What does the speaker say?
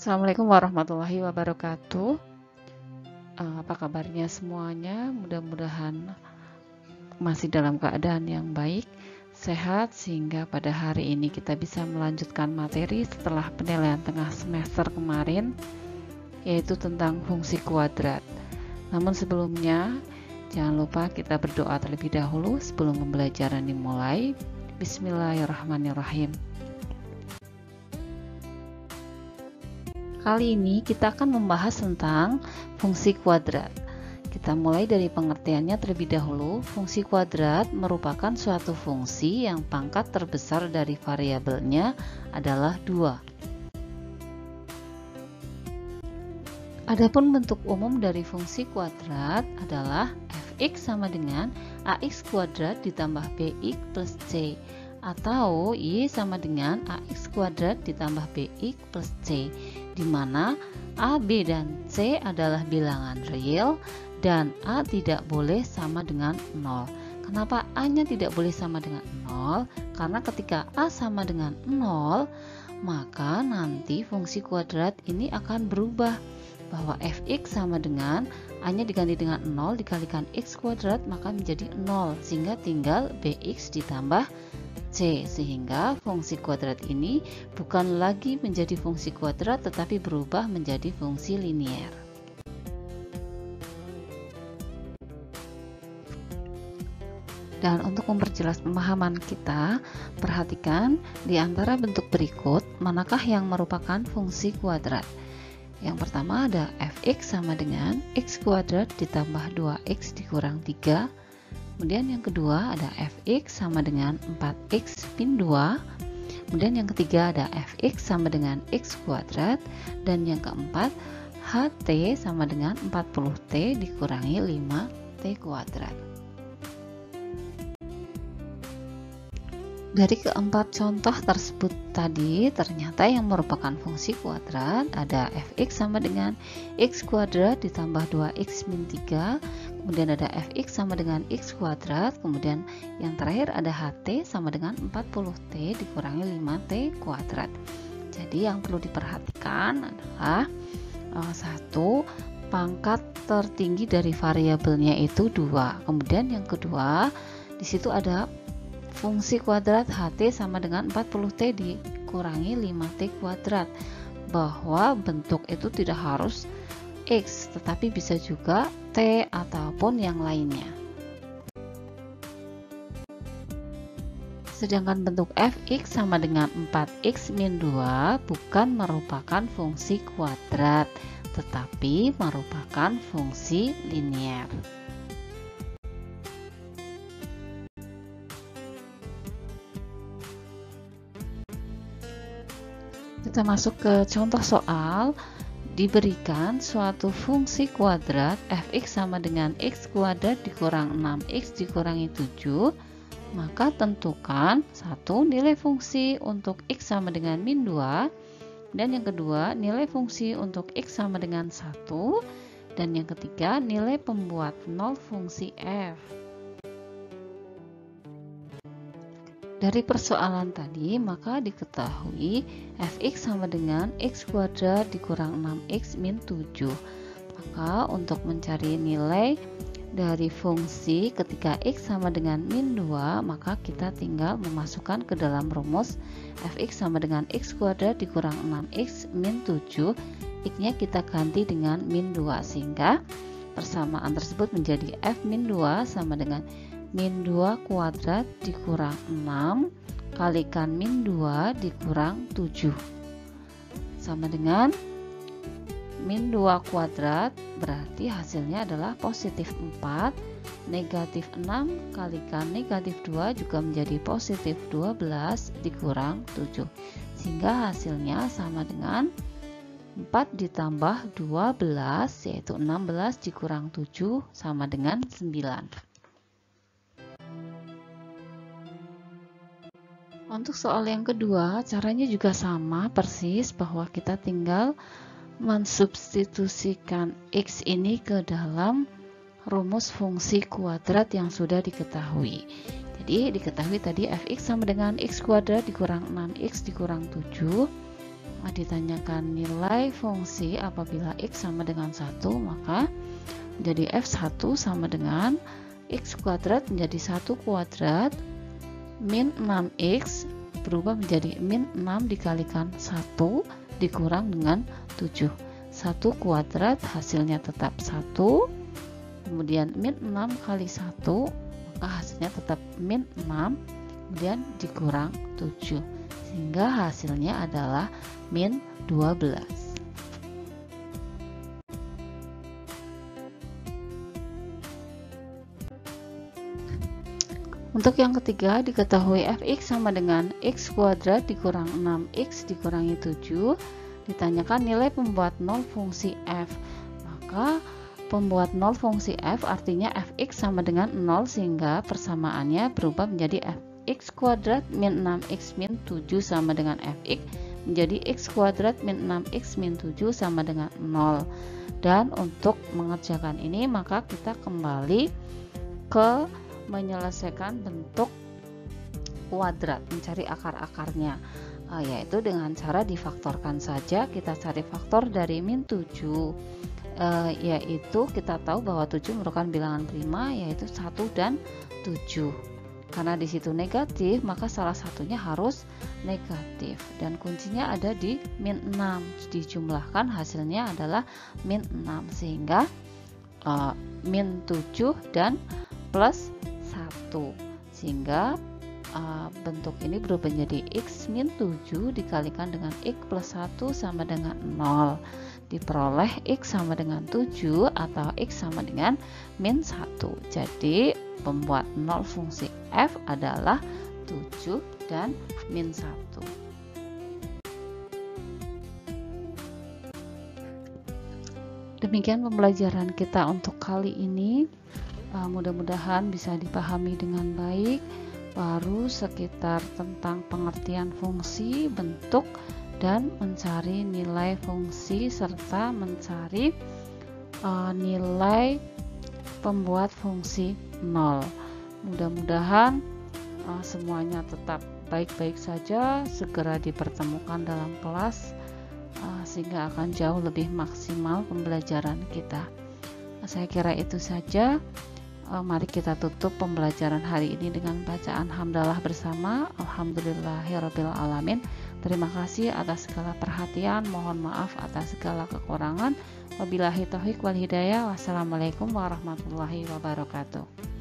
Assalamualaikum warahmatullahi wabarakatuh. Apa kabarnya semuanya? Mudah-mudahan masih dalam keadaan yang baik, sehat, sehingga pada hari ini kita bisa melanjutkan materi setelah penilaian tengah semester kemarin, yaitu tentang fungsi kuadrat. Namun sebelumnya, jangan lupa kita berdoa terlebih dahulu sebelum pembelajaran dimulai. Bismillahirrahmanirrahim. Kali ini kita akan membahas tentang fungsi kuadrat. Kita mulai dari pengertiannya terlebih dahulu. Fungsi kuadrat merupakan suatu fungsi yang pangkat terbesar dari variabelnya adalah 2. Adapun bentuk umum dari fungsi kuadrat adalah fx sama dengan ax kuadrat ditambah bx plus c, atau y sama dengan ax kuadrat ditambah bx plus c, di mana a, b, dan c adalah bilangan real dan a tidak boleh sama dengan 0. Kenapa a-nya tidak boleh sama dengan 0? Karena ketika a sama dengan 0, maka nanti fungsi kuadrat ini akan berubah, bahwa fx sama dengan a-nya diganti dengan 0 dikalikan x kuadrat, maka menjadi 0, sehingga tinggal bx ditambah c, sehingga fungsi kuadrat ini bukan lagi menjadi fungsi kuadrat tetapi berubah menjadi fungsi linier. Dan untuk memperjelas pemahaman kita, perhatikan di antara bentuk berikut manakah yang merupakan fungsi kuadrat. Yang pertama ada fx sama dengan x kuadrat ditambah 2x dikurang 3. Kemudian yang kedua ada fx sama dengan 4x min 2. Kemudian yang ketiga ada fx sama dengan x kuadrat. Dan yang keempat ht sama dengan 40t dikurangi 5t kuadrat. Dari keempat contoh tersebut tadi, ternyata yang merupakan fungsi kuadrat ada fx sama dengan x kuadrat ditambah 2x min 3, kemudian ada fx sama dengan x kuadrat, kemudian yang terakhir ada ht sama dengan 40t dikurangi 5t kuadrat. Jadi yang perlu diperhatikan adalah satu, pangkat tertinggi dari variabelnya itu 2. Kemudian yang kedua, di situ ada fungsi kuadrat ht sama dengan 40t dikurangi 5t kuadrat, bahwa bentuk itu tidak harus x tetapi bisa juga t ataupun yang lainnya. Sedangkan bentuk fx sama dengan 4x min 2 bukan merupakan fungsi kuadrat tetapi merupakan fungsi linier. Kita masuk ke contoh soal. Diberikan suatu fungsi kuadrat fx sama dengan x kuadrat dikurang 6x dikurangi 7, maka tentukan satu, nilai fungsi untuk x sama dengan min 2, dan yang kedua nilai fungsi untuk x sama dengan 1, dan yang ketiga nilai pembuat 0 fungsi f. Dari persoalan tadi, maka diketahui fx sama dengan x kuadrat dikurang 6x min 7. Maka untuk mencari nilai dari fungsi ketika x sama dengan min 2, maka kita tinggal memasukkan ke dalam rumus fx sama dengan x kuadrat dikurang 6x min 7. X-nya kita ganti dengan min 2, sehingga persamaan tersebut menjadi f min 2 sama dengan min 2 kuadrat dikurang 6 kalikan min 2 dikurang 7 sama dengan min 2 kuadrat, berarti hasilnya adalah positif 4, negatif 6 kalikan negatif 2 juga menjadi positif 12 dikurang 7, sehingga hasilnya sama dengan 4 ditambah 12 yaitu 16 dikurang 7 sama dengan 9. Untuk soal yang kedua, caranya juga sama persis, bahwa kita tinggal mensubstitusikan x ini ke dalam rumus fungsi kuadrat yang sudah diketahui. Jadi diketahui tadi fx sama dengan x kuadrat dikurang 6x dikurang 7. ditanyakan nilai fungsi apabila X sama dengan 1, maka jadi F1 sama dengan X kuadrat menjadi 1 kuadrat min 6X berubah menjadi min 6 dikalikan 1 dikurang dengan 7. 1 kuadrat hasilnya tetap 1, kemudian min 6 kali 1, maka hasilnya tetap min 6, kemudian dikurang 7, sehingga hasilnya adalah min 12. Untuk yang ketiga, diketahui fx sama dengan x kuadrat dikurang 6x dikurangi 7. Ditanyakan nilai pembuat 0 fungsi f. Maka pembuat 0 fungsi f artinya fx sama dengan 0, sehingga persamaannya berubah menjadi fx kuadrat min 6x min 7 sama dengan fx menjadi x kuadrat min 6x min 7 sama dengan 0. Dan untuk mengerjakan ini maka kita kembali ke menyelesaikan bentuk kuadrat, mencari akar-akarnya, yaitu dengan cara difaktorkan saja. Kita cari faktor dari min 7, yaitu kita tahu bahwa 7 merupakan bilangan prima, yaitu 1 dan 7. Karena di situ negatif, maka salah satunya harus negatif, dan kuncinya ada di min 6. Dijumlahkan hasilnya adalah min 6, sehingga min 7 dan plus 1, sehingga bentuk ini berubah menjadi x min 7 dikalikan dengan x plus 1 sama dengan 0. Diperoleh x sama dengan 7 atau x sama dengan min 1. Jadi pembuat 0 fungsi f adalah 7 dan min 1. Demikian pembelajaran kita untuk kali ini. Mudah-mudahan bisa dipahami dengan baik. Baru sekitar tentang pengertian fungsi, bentuk, dan mencari nilai fungsi serta mencari nilai pembuat fungsi 0. Mudah-mudahan semuanya tetap baik-baik saja, segera dipertemukan dalam kelas sehingga akan jauh lebih maksimal pembelajaran kita. Saya kira itu saja. Mari kita tutup pembelajaran hari ini dengan bacaan hamdalah bersama. Alhamdulillahirabbil alamin. Terima kasih atas segala perhatian, mohon maaf atas segala kekurangan. Wabillahi taufiq wal hidayah. Wassalamualaikum warahmatullahi wabarakatuh.